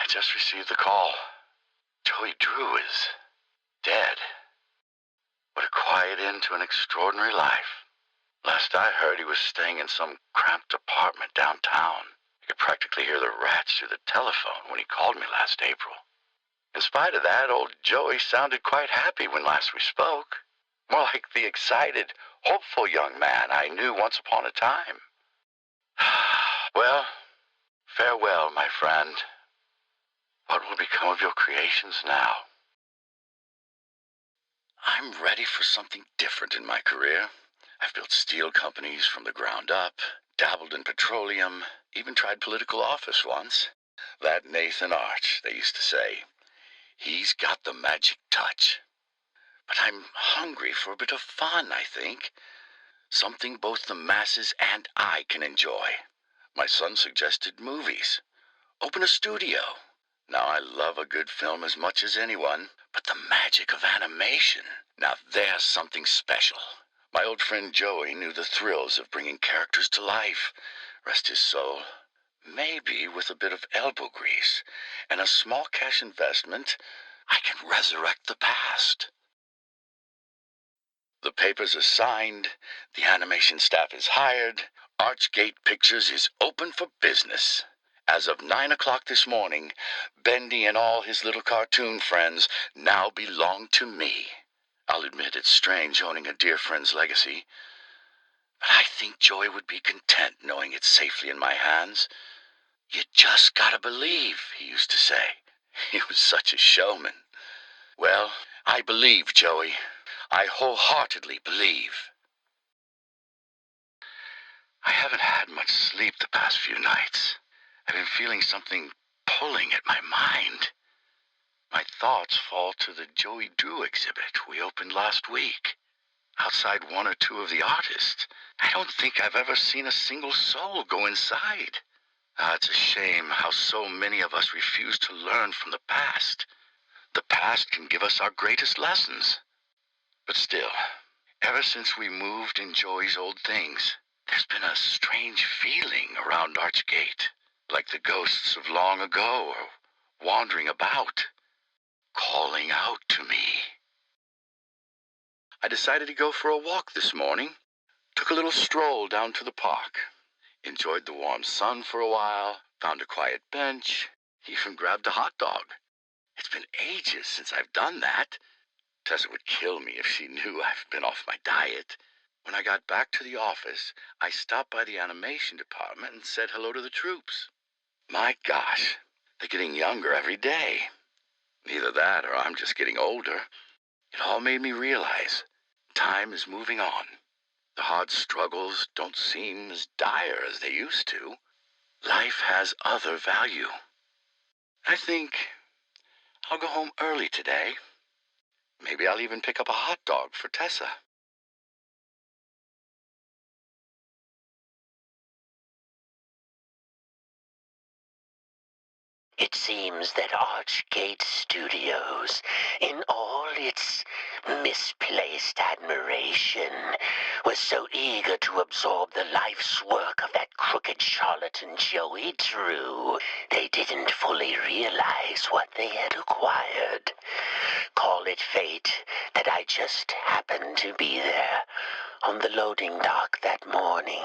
I just received the call. Joey Drew is dead. What a quiet end to an extraordinary life. Last I heard, he was staying in some cramped apartment downtown. I could practically hear the rats through the telephone when he called me last April. In spite of that, old Joey sounded quite happy when last we spoke. More like the excited, hopeful young man I knew once upon a time. Well, farewell, my friend. What will become of your creations now? I'm ready for something different in my career. I've built steel companies from the ground up, dabbled in petroleum, even tried political office once. That Nathan Arch, they used to say. He's got the magic touch. But I'm hungry for a bit of fun, I think. Something both the masses and I can enjoy. My son suggested movies. Open a studio. Now, I love a good film as much as anyone, but the magic of animation, now there's something special. My old friend Joey knew the thrills of bringing characters to life. Rest his soul. Maybe with a bit of elbow grease and a small cash investment, I can resurrect the past. The papers are signed, the animation staff is hired, Archgate Pictures is open for business. As of 9 o'clock this morning, Bendy and all his little cartoon friends now belong to me. I'll admit it's strange owning a dear friend's legacy, but I think Joey would be content knowing it's safely in my hands. You just gotta believe, he used to say. He was such a showman. Well, I believe, Joey. I wholeheartedly believe. I haven't had much sleep the past few nights. I've been feeling something pulling at my mind. My thoughts fall to the Joey Drew exhibit we opened last week. Outside one or two of the artists, I don't think I've ever seen a single soul go inside. It's a shame how so many of us refuse to learn from the past. The past can give us our greatest lessons. But still, ever since we moved in Joey's old things, there's been a strange feeling around Archgate, like the ghosts of long ago are wandering about, calling out to me. I decided to go for a walk this morning. Took a little stroll down to the park. Enjoyed the warm sun for a while, found a quiet bench, even grabbed a hot dog. It's been ages since I've done that. Tessa would kill me if she knew I've been off my diet. When I got back to the office, I stopped by the animation department and said hello to the troops. My gosh, they're getting younger every day. Either that or I'm just getting older. It all made me realize time is moving on. The hard struggles don't seem as dire as they used to. Life has other value. I think I'll go home early today. Maybe I'll even pick up a hot dog for Tessa. It seems that Archgate Studios, in all its misplaced admiration, was so eager to absorb the life's work of that crooked charlatan Joey Drew, they didn't fully realize what they had acquired. Call it fate that I just happened to be there on the loading dock that morning.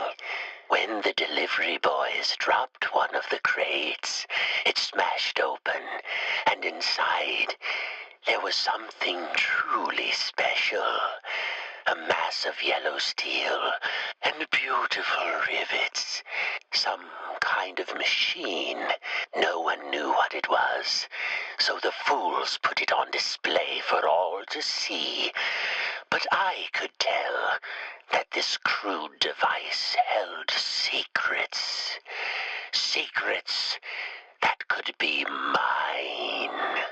When the delivery boys dropped one of the crates, it smashed open, and inside there was something truly special. A mass of yellow steel and beautiful rivets. Some kind of machine. No one knew what it was, so the fools put it on display for all to see. But I could tell that this crude device held secrets. Secrets that could be mine.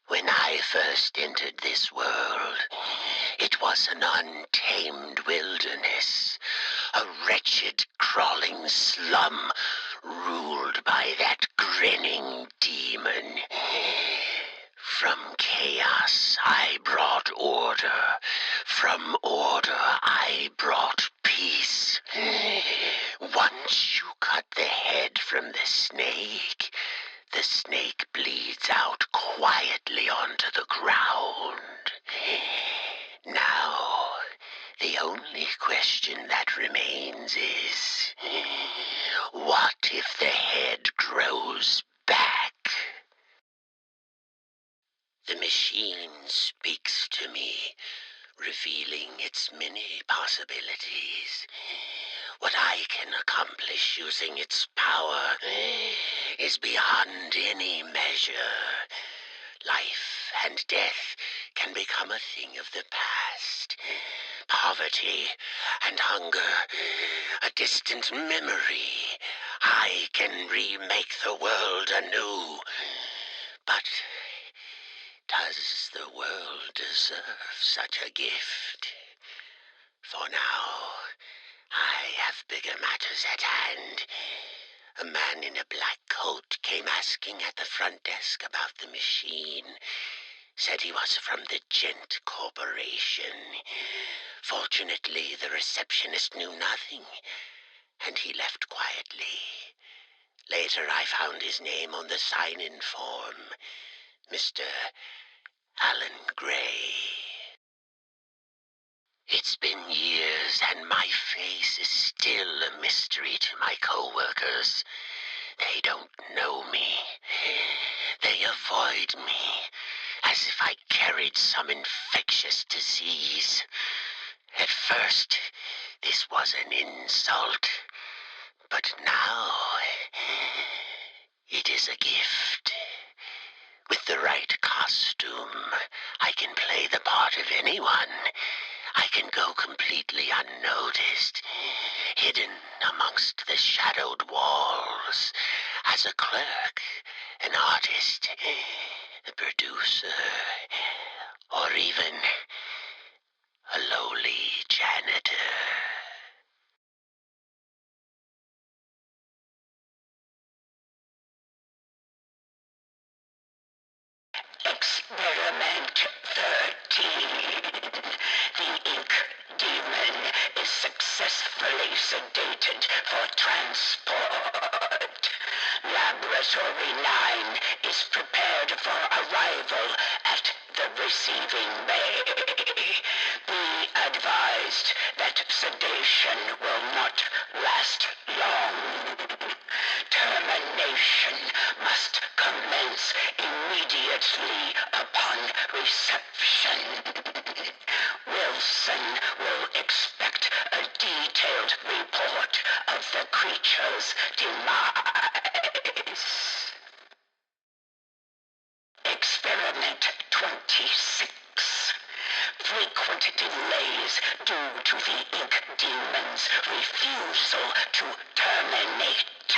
When I first entered this world, it was an untamed wilderness, a wretched, crawling slum ruled by that grinning demon. From chaos I brought order. From order I brought peace. Once you cut the head from the snake bleeds out quietly onto the ground. Now, the only question that remains is, what if the head grows back? The machine speaks to me, revealing its many possibilities. What I can accomplish using its power is beyond any measure. Life and death can become a thing of the past. Poverty and hunger, a distant memory. I can remake the world anew. But does the world deserve such a gift? For now, I have bigger matters at hand. A man in a black coat came asking at the front desk about the machine. Said he was from the Gent Corporation. Fortunately, the receptionist knew nothing, and he left quietly. Later, I found his name on the sign-in form. Mr. Alan Gray. It's been years, and my face is still a mystery to my co-workers. They don't know me. They avoid me, as if I carried some infectious disease. At first, this was an insult, but now it is a gift. With the right costume, I can play the part of anyone. I can go completely unnoticed, hidden amongst the shadowed walls, as a clerk, an artist, a producer, or even a lowly janitor. Experiment 13. The ink demon is successfully sedated for transport. Laboratory 9 is prepared for arrival at the receiving bay. Be advised that sedation will not last long. Termination must commence immediately upon reception. Wilson will expect a detailed report of the creature's demise. Experiment 26. Frequent delays due to the ink demon's refusal to terminate.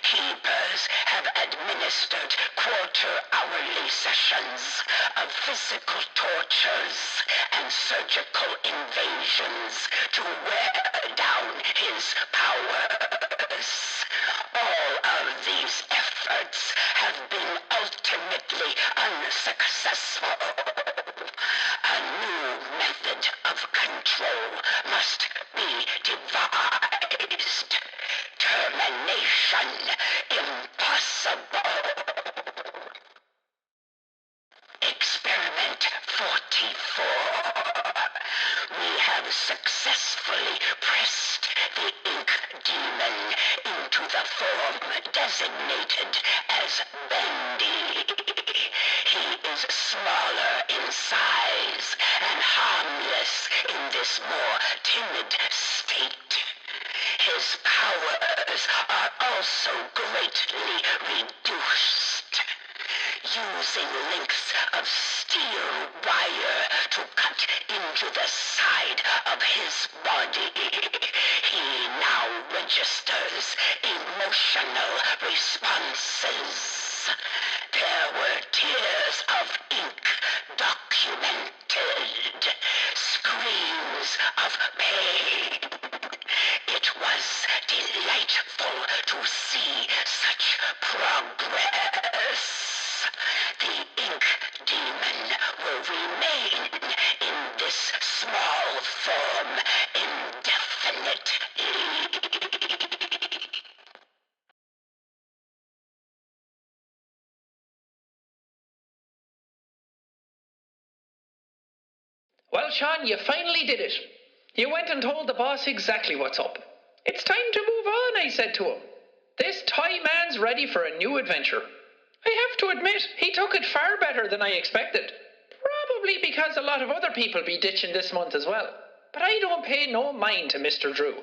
Keepers have administered quarter-hourly sessions of physical tortures and surgical invasions to wear down his powers. All of these efforts have been ultimately unsuccessful. A new method of control must be devised. Termination impossible. Experiment 44. We have successfully pressed the ink demon into the form designated as Bendy. He is smaller in size and harmless in this more timid state. His powers are also greatly reduced. Using lengths of steel wire to cut into the side of his body, he now registers emotional responses. There were tears of ink documented, screams of pain. It was delightful to see such progress. The ink demon will remain in this small form indefinitely. Well, Sean, you finally did it. You went and told the boss exactly what's up. It's time to move on, I said to him. This toy man's ready for a new adventure. I have to admit, he took it far better than I expected. Probably because a lot of other people be ditching this month as well. But I don't pay no mind to Mr. Drew.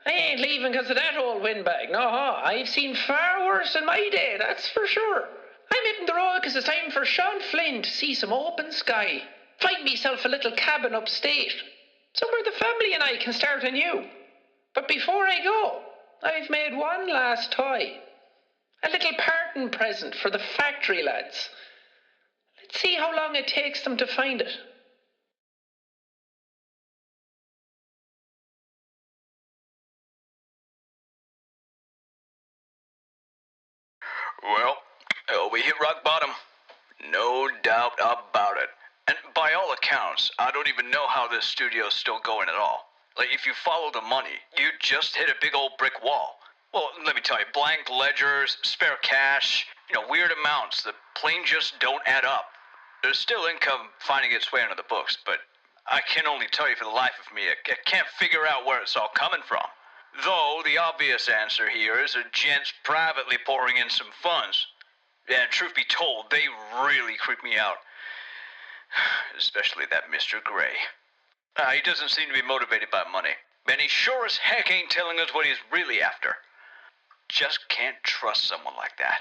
I ain't leaving because of that old windbag. No, I've seen far worse in my day, that's for sure. I'm hitting the road because it's time for Sean Flynn to see some open sky. Find myself a little cabin upstate. Somewhere the family and I can start anew. But before I go, I've made one last toy. A little parting present for the factory lads. Let's see how long it takes them to find it. Well, we hit rock bottom. No doubt about it. And by all accounts, I don't even know how this studio's still going at all. Like, if you follow the money, you just hit a big old brick wall. Well, let me tell you, blank ledgers, spare cash, weird amounts that plain just don't add up. There's still income finding its way into the books, but I can only tell you for the life of me, I can't figure out where it's all coming from. Though the obvious answer here is a gent's privately pouring in some funds. And truth be told, they really creep me out. Especially that Mr. Gray. He doesn't seem to be motivated by money. And he sure as heck ain't telling us what he's really after. Just can't trust someone like that.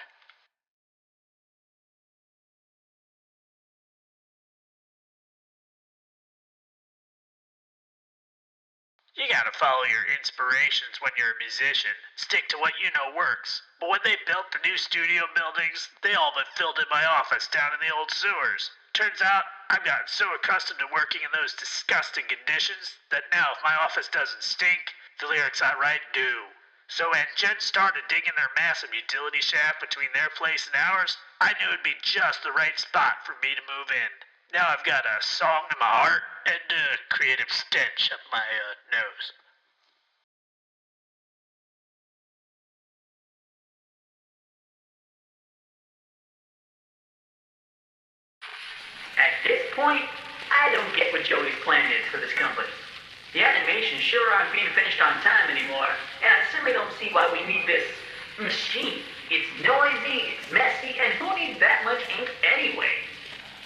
You gotta follow your inspirations when you're a musician. Stick to what you know works. But when they built the new studio buildings, they all but filled in my office down in the old sewers. Turns out, I've gotten so accustomed to working in those disgusting conditions that now if my office doesn't stink, the lyrics I write do. So when Jen started digging their massive utility shaft between their place and ours, I knew it'd be just the right spot for me to move in. Now I've got a song in my heart and a creative stench up my nose. At this point, I don't get what Joey's plan is for this company. The animations sure aren't being finished on time anymore, and I simply don't see why we need this machine. It's noisy, it's messy, and who needs that much ink anyway?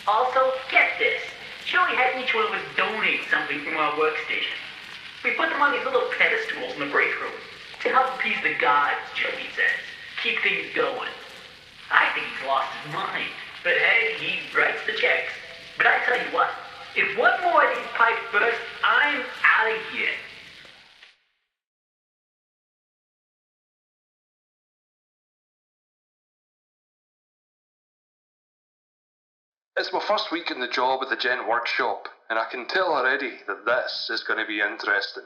Also, get this. Joey had each one of us donate something from our workstation. We put them on these little pedestals in the break room to help appease the gods, Joey says. Keep things going. I think he's lost his mind. But hey, he writes the checks. But I tell you what, if one more of these pipes burst, I'm out of here. It's my first week in the job at the Gent workshop, and I can tell already that this is going to be interesting.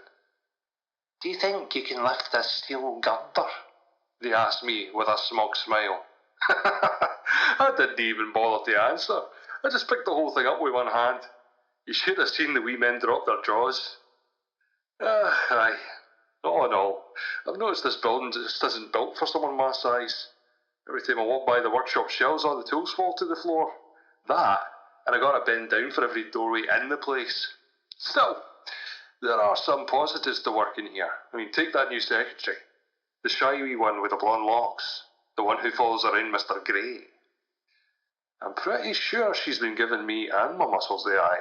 Do you think you can lift this steel girder? They asked me with a smug smile. I didn't even bother to answer. I just picked the whole thing up with one hand. You should have seen the wee men drop their jaws. Aye. All in all, I've noticed this building just isn't built for someone my size. Every time I walk by the workshop shelves, all the tools fall to the floor. That, and I gotta bend down for every doorway in the place. Still, there are some positives to working here. I mean, take that new secretary. The shy wee one with the blonde locks. The one who follows around Mr. Gray. I'm pretty sure she's been giving me and my muscles the eye.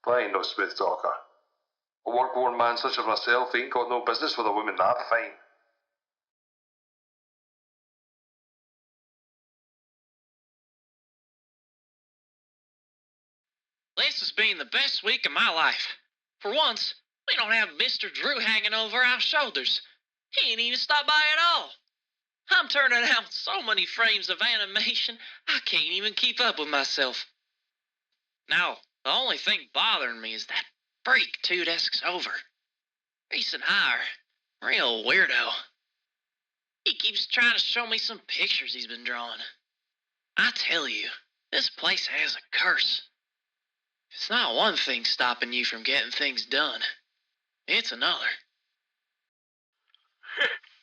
But I ain't no smooth talker. A work-worn man such as myself ain't got no business with a woman that fine. This has been the best week of my life. For once, we don't have Mr. Drew hanging over our shoulders. He ain't even stopped by at all. I'm turning out so many frames of animation, I can't even keep up with myself. Now, the only thing bothering me is that freak 2 desks over. Recent hire. Real weirdo. He keeps trying to show me some pictures he's been drawing. I tell you, this place has a curse. It's not one thing stopping you from getting things done. It's another.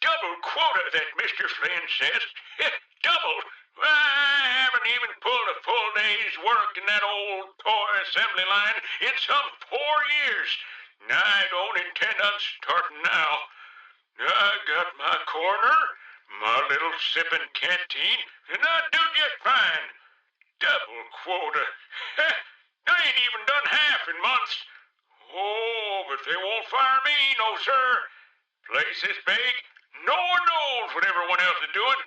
Double quota, that Mr. Flynn says. Double. haven't even pulled a full day's work in that old toy assembly line in some 4 years. And I don't intend on starting now. I got my corner, my little sipping canteen, and I do just fine. Double quota. I ain't even done half in months. Oh, but they won't fire me, no sir. Place is big. No one knows what everyone else is doing.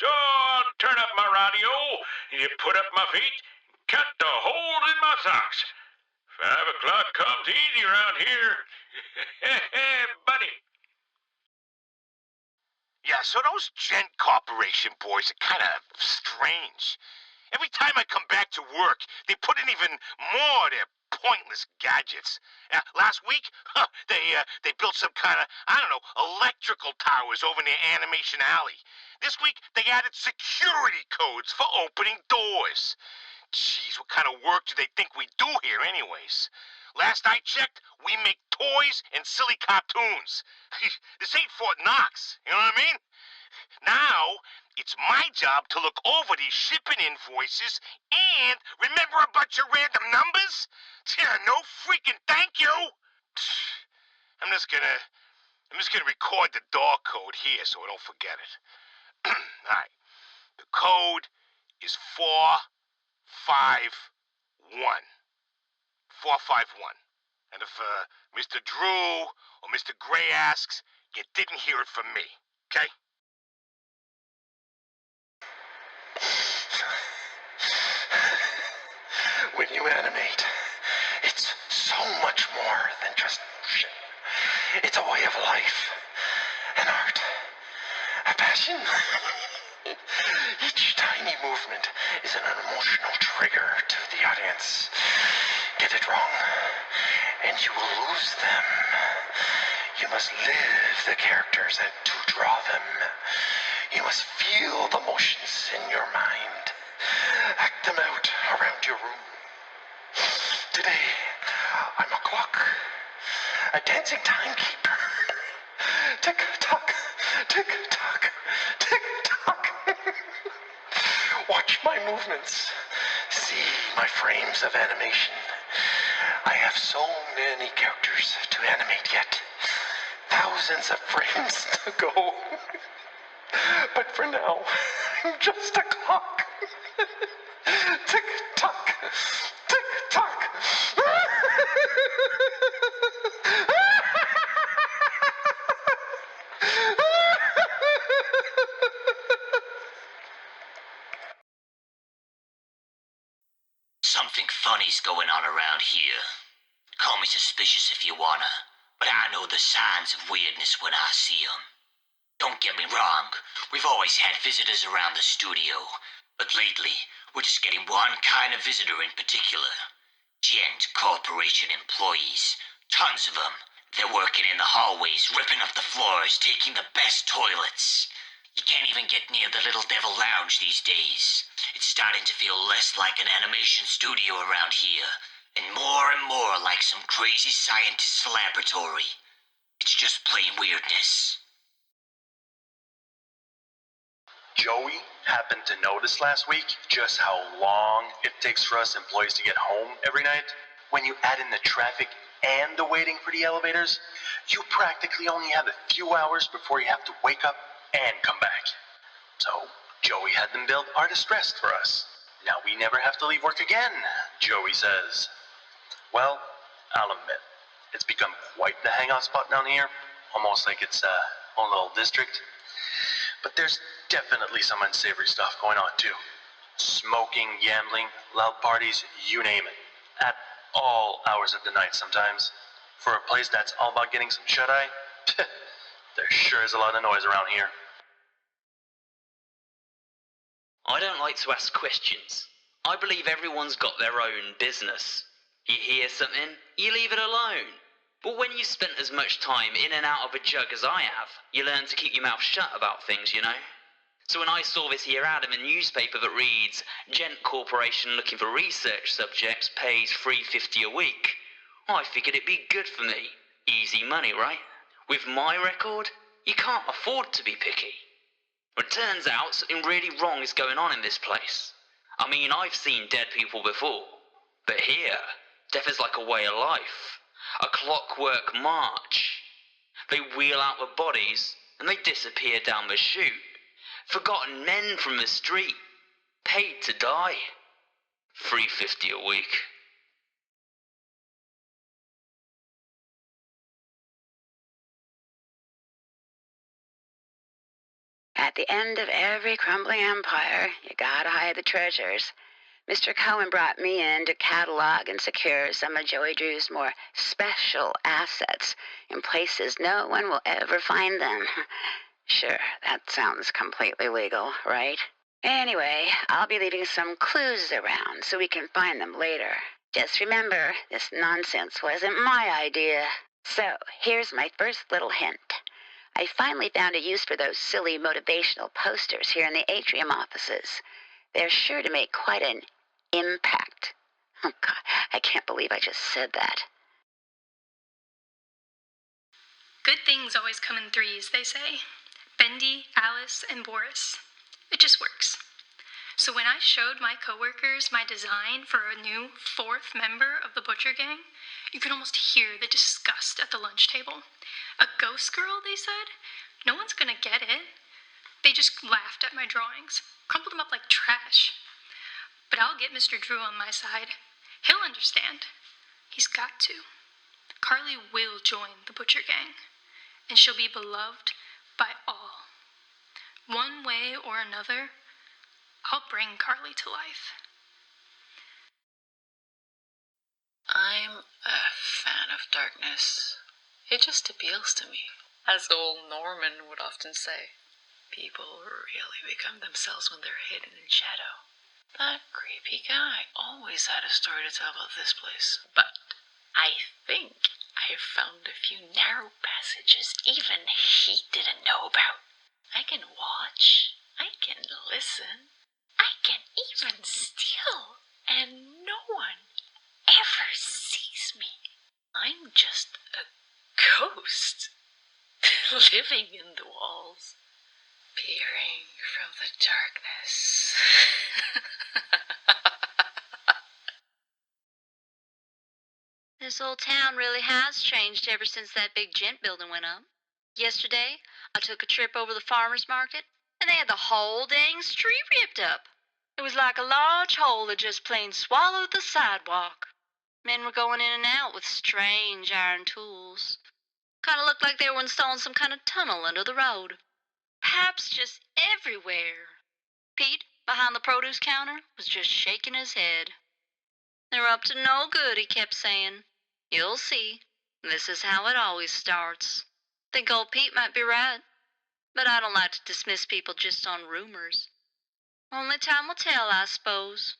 So I'll turn up my radio, and you put up my feet, cut the holes in my socks. 5 o'clock comes easy around here. Buddy. Yeah, so those Gent Corporation boys are kind of strange. Every time I come back to work, they put in even more of their pointless gadgets. Last week, they built some kind of, I don't know, electrical towers over near Animation Alley. This week, they added security codes for opening doors. Jeez, what kind of work do they think we do here anyways? Last I checked, we make toys and silly cartoons. This ain't Fort Knox, you know what I mean? Now, it's my job to look over these shipping invoices and remember a bunch of random numbers? Yeah, no freaking thank you. I'm just gonna record the door code here so I don't forget it. All right. The code is 451. 451. And if Mr. Drew or Mr. Gray asks, you didn't hear it from me, okay? When you animate, it's so much more than just shit. It's a way of life, an art, a passion. Each tiny movement is an emotional trigger to the audience. Get it wrong, and you will lose them. You must live the characters and to draw them. You must feel the motions in your mind. Act them out around your room. Today, I'm a clock, a dancing timekeeper. Tick-tock, tick-tock, tick-tock. Watch my movements. See my frames of animation. I have so many characters to animate yet. Thousands of frames to go. But for now, I'm just a clock. Tick-tock, tick-tock. Something funny's going on around here. Call me suspicious if you wanna, but I know the signs of weirdness when I see 'em. Don't get me wrong, we've always had visitors around the studio, but lately, we're just getting one kind of visitor in particular. Gent Corporation employees. Tons of them. They're working in the hallways, ripping up the floors, taking the best toilets. You can't even get near the Little Devil Lounge these days. It's starting to feel less like an animation studio around here, and more like some crazy scientist's laboratory. It's just plain weirdness. Joey happened to notice last week just how long it takes for us employees to get home every night. When you add in the traffic and the waiting for the elevators, you practically only have a few hours before you have to wake up and come back. So Joey had them build Artist Rest for us. Now we never have to leave work again, Joey says. Well, I'll admit, it's become quite the hangout spot down here, almost like it's a own little district. But there's definitely some unsavory stuff going on too. Smoking, gambling, loud parties, you name it. At all hours of the night sometimes. For a place that's all about getting some shut-eye, there sure is a lot of noise around here. I don't like to ask questions. I believe everyone's got their own business. You hear something, you leave it alone. But when you spent as much time in and out of a jug as I have, you learn to keep your mouth shut about things, you know? So when I saw this here ad in the newspaper that reads, Gent Corporation looking for research subjects pays $3.50 a week, I figured it'd be good for me. Easy money, right? With my record, you can't afford to be picky. It turns out something really wrong is going on in this place. I mean, I've seen dead people before, but here, death is like a way of life, a clockwork march. They wheel out the bodies, and they disappear down the chute. Forgotten men from the street, paid to die. $3.50 a week. At the end of every crumbling empire, you gotta hide the treasures. Mr. Cohen brought me in to catalog and secure some of Joey Drew's more special assets in places no one will ever find them. Sure, that sounds completely legal, right? Anyway, I'll be leaving some clues around so we can find them later. Just remember, this nonsense wasn't my idea. So, here's my first little hint. I finally found a use for those silly motivational posters here in the atrium offices. They're sure to make quite an impact. Oh, God, I can't believe I just said that. Good things always come in threes, they say. Bendy, Alice, and Boris. It just works. So when I showed my coworkers my design for a new fourth member of the Butcher Gang, you could almost hear the disgust at the lunch table. A ghost girl, they said? No one's gonna get it. They just laughed at my drawings, crumpled them up like trash. But I'll get Mr. Drew on my side. He'll understand. He's got to. Carly will join the Butcher Gang, and she'll be beloved by all. One way or another, I'll bring Carly to life. I'm a fan of darkness. It just appeals to me. As old Norman would often say, people really become themselves when they're hidden in shadow. That creepy guy always had a story to tell about this place. But I think I found a few narrow passages even he didn't know about. I can watch, I can listen, I can even steal, and no one ever sees me. I'm just a ghost living in the walls, peering from the darkness. This old town really has changed ever since that big gent building went up. Yesterday, I took a trip over the farmer's market, and they had the whole dang street ripped up. It was like a large hole that just plain swallowed the sidewalk. Men were going in and out with strange iron tools. Kind of looked like they were installing some kind of tunnel under the road. Paps just everywhere. Pete, behind the produce counter, was just shaking his head. They're up to no good, he kept saying. You'll see. This is how it always starts. Think old Pete might be right. But I don't like to dismiss people just on rumors. Only time will tell, I suppose.